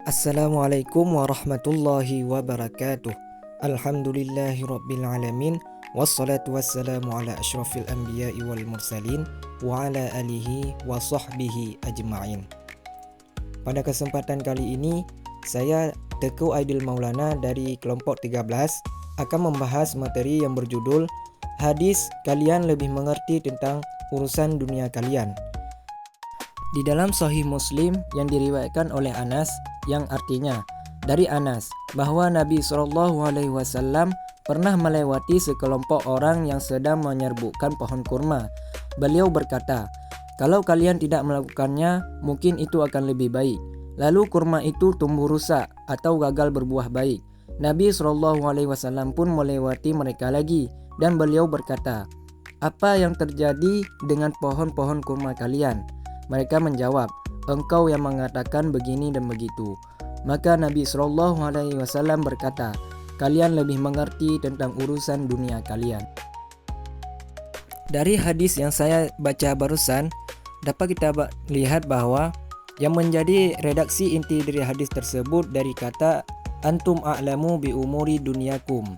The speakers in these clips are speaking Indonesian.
Assalamualaikum warahmatullahi wabarakatuh. Alhamdulillahirrabbilalamin. Wassalatu wassalamu ala ashrafil anbiya'i wal mursalin wa ala alihi wa sahbihi ajma'in. Pada kesempatan kali ini, saya Teguh Aidil Maulana dari kelompok 13 akan membahas materi yang berjudul Hadis kalian lebih mengerti tentang urusan dunia kalian. Di dalam Sahih Muslim yang diriwayatkan oleh Anas, yang artinya dari Anas bahwa Nabi SAW pernah melewati sekelompok orang yang sedang menyerbukkan pohon kurma. Beliau berkata, "Kalau kalian tidak melakukannya, mungkin itu akan lebih baik." Lalu kurma itu tumbuh rusak atau gagal berbuah baik. Nabi SAW pun melewati mereka lagi dan beliau berkata, "Apa yang terjadi dengan pohon-pohon kurma kalian?" Mereka menjawab, "Engkau yang mengatakan begini dan begitu." Maka Nabi SAW berkata, "Kalian lebih mengerti tentang urusan dunia kalian." Dari hadis yang saya baca barusan, dapat kita lihat bahwa yang menjadi redaksi inti dari hadis tersebut dari kata antum a'lamu bi umuri dunyakum,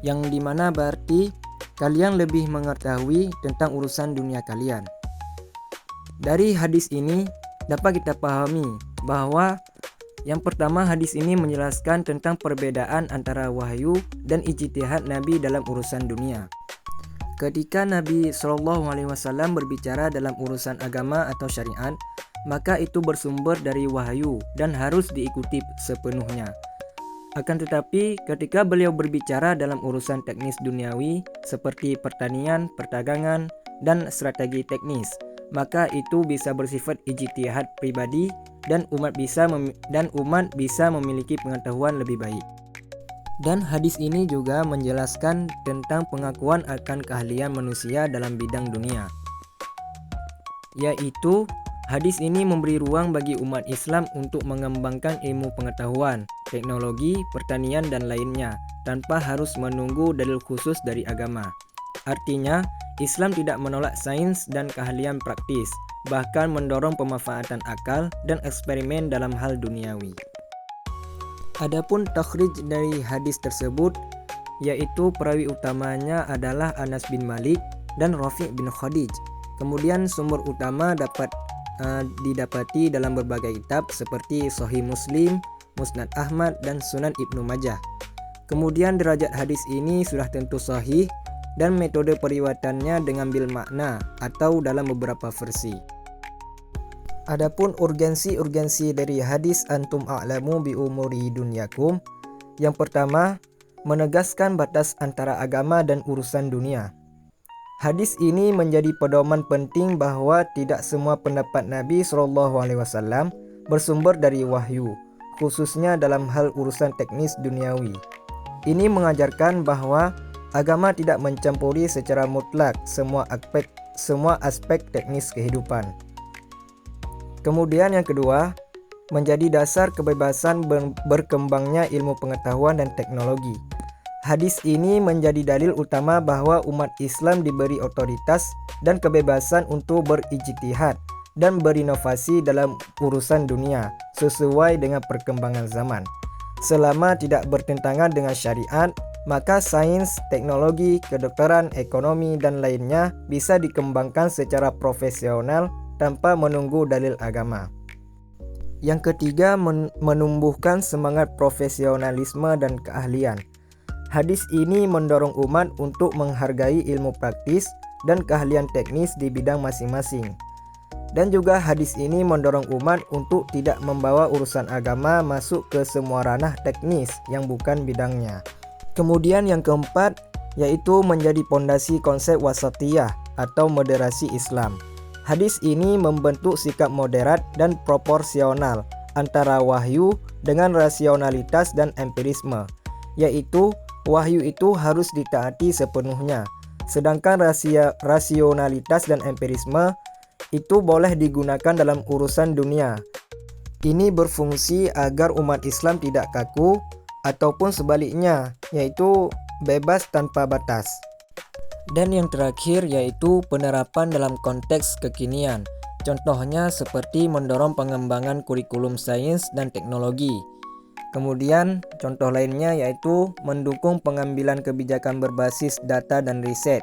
yang dimana berarti kalian lebih mengetahui tentang urusan dunia kalian. Dari hadis ini dapat kita pahami bahwa yang pertama, hadis ini menjelaskan tentang perbedaan antara wahyu dan ijtihad Nabi dalam urusan dunia. Ketika Nabi SAW berbicara dalam urusan agama atau syariat, maka itu bersumber dari wahyu dan harus diikuti sepenuhnya. Akan tetapi, ketika beliau berbicara dalam urusan teknis duniawi seperti pertanian, perdagangan, dan strategi teknis, maka itu bisa bersifat ijtihad pribadi dan umat bisa memiliki pengetahuan lebih baik. Dan hadis ini juga menjelaskan tentang pengakuan akan keahlian manusia dalam bidang dunia. Yaitu hadis ini memberi ruang bagi umat Islam untuk mengembangkan ilmu pengetahuan, teknologi, pertanian dan lainnya tanpa harus menunggu dalil khusus dari agama. Artinya, Islam tidak menolak sains dan keahlian praktis, bahkan mendorong pemanfaatan akal dan eksperimen dalam hal duniawi. Adapun takhrij dari hadis tersebut, yaitu perawi utamanya adalah Anas bin Malik dan Rafi' bin Khadij. Kemudian sumber utama dapat didapati dalam berbagai kitab seperti Sahih Muslim, Musnad Ahmad, dan Sunan Ibnu Majah. Kemudian derajat hadis ini sudah tentu sahih dan metode periwayatannya dengan bil makna atau dalam beberapa versi. Adapun urgensi dari hadis antum a'lamu bi umuri dunyakum, yang pertama, menegaskan batas antara agama dan urusan dunia. Hadis ini menjadi pedoman penting bahwa tidak semua pendapat Nabi SAW bersumber dari wahyu, khususnya dalam hal urusan teknis duniawi. Ini mengajarkan bahwa agama tidak mencampuri secara mutlak semua aspek teknis kehidupan. Kemudian yang kedua, menjadi dasar kebebasan berkembangnya ilmu pengetahuan dan teknologi. Hadis ini menjadi dalil utama bahwa umat Islam diberi otoritas dan kebebasan untuk berijtihad dan berinovasi dalam urusan dunia sesuai dengan perkembangan zaman. Selama tidak bertentangan dengan syariat, maka sains, teknologi, kedokteran, ekonomi, dan lainnya bisa dikembangkan secara profesional tanpa menunggu dalil agama. Yang ketiga, menumbuhkan semangat profesionalisme dan keahlian. Hadis ini mendorong umat untuk menghargai ilmu praktis dan keahlian teknis di bidang masing-masing. Dan juga hadis ini mendorong umat untuk tidak membawa urusan agama masuk ke semua ranah teknis yang bukan bidangnya. Kemudian yang keempat, yaitu menjadi pondasi konsep wasatiyah atau moderasi Islam. Hadis ini membentuk sikap moderat dan proporsional antara wahyu dengan rasionalitas dan empirisme, yaitu wahyu itu harus ditaati sepenuhnya, sedangkan rasionalitas dan empirisme itu boleh digunakan dalam urusan dunia. Ini berfungsi agar umat Islam tidak kaku ataupun sebaliknya, yaitu bebas tanpa batas. Dan yang terakhir yaitu penerapan dalam konteks kekinian, Contohnya seperti mendorong pengembangan kurikulum sains dan teknologi. Kemudian contoh lainnya yaitu mendukung pengambilan kebijakan berbasis data dan riset,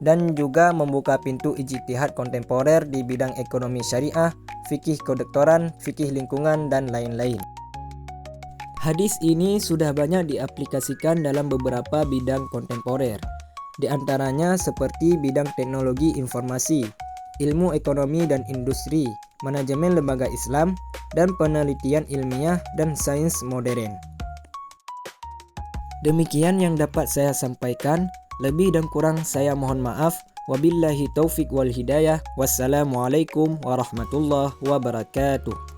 dan juga membuka pintu ijtihad kontemporer di bidang ekonomi syariah, fikih kedokteran, fikih lingkungan, dan lain-lain. Hadis ini sudah banyak diaplikasikan dalam beberapa bidang kontemporer, di antaranya seperti bidang teknologi informasi, ilmu ekonomi dan industri, manajemen lembaga Islam, dan penelitian ilmiah dan sains modern. Demikian yang dapat saya sampaikan, lebih dan kurang saya mohon maaf. Wabillahi taufik wal hidayah. Wassalamualaikum warahmatullahi wabarakatuh.